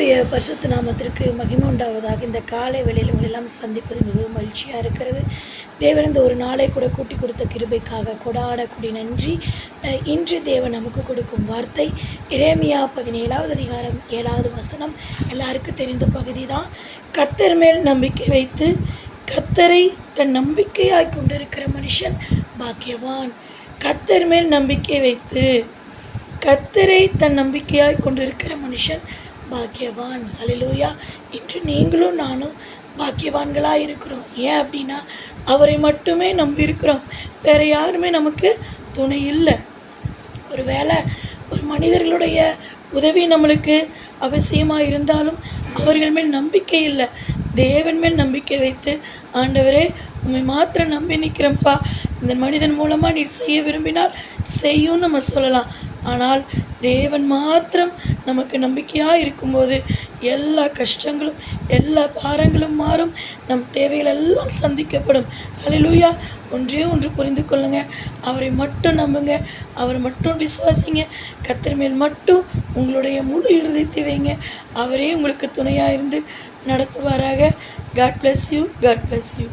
கர்த்தருடைய பரிசுத்த நாமத்திற்கு மகிமை உண்டாவதாக. இந்த காலை வேளையில் உங்களை எல்லாம் சந்திப்பது மிகவும் மகிழ்ச்சியாக இருக்கிறது. தேவன் இந்த ஒரு நாளை கூட கூட்டி கொடுத்த கிருபைக்காக கொடாடக்கூடி நன்றி. இன்று தேவன் நமக்கு கொடுக்கும் வார்த்தை எரேமியா 17வது அதிகாரம் 7வது வசனம். எல்லாருக்கும் தெரிந்த பகுதி தான். கர்த்தர் மேல் நம்பிக்கை வைத்து கர்த்தரை தன் நம்பிக்கையாய் கொண்டிருக்கிற மனுஷன் பாக்கியவான். கர்த்தர் மேல் நம்பிக்கை வைத்து கர்த்தரை தன் நம்பிக்கையாய் கொண்டிருக்கிற மனுஷன் பாக்கியவான். ஹல்லேலூயா. இன்று நீங்களும் நானும் பாக்கியவான்களாக இருக்கிறோம். ஏன் அப்படின்னா அவரை மட்டுமே நம்பி இருக்கிறோம். வேறு யாருமே நமக்கு துணை இல்லை. ஒரு வேளை ஒரு மனிதர்களுடைய உதவி நம்மளுக்கு அவசியமாக இருந்தாலும் அவர்கள் மேல் நம்பிக்கை இல்லை. தேவன் மேல் நம்பிக்கை வைத்து, ஆண்டவரே உண்மை மாத்திரம் நம்பி நிற்கிறேன்ப்பா, இந்த மனிதன் மூலமாக நீ செய்ய விரும்பினால் செய்யும் நம்ம சொல்லலாம். ஆனால் தேவன் மாத்திரம் நமக்கு நம்பிக்கையாக இருக்கும்போது எல்லா கஷ்டங்களும் எல்லா பாரங்களும் மாறும். நம் தேவைகள் எல்லாம் சந்திக்கப்படும். ஹல்லேலூயா. ஒன்றே ஒன்று புரிந்து கொள்ளுங்க, அவரை மட்டும் நம்புங்க, அவரை மட்டும் விசுவாசிங்க. கர்த்தர் மேல் மட்டும் உங்களுடைய முழு இருதயத்தை வைங்க. அவரே உங்களுக்கு துணையாக இருந்து நடத்துவாராக. God bless you. God bless you.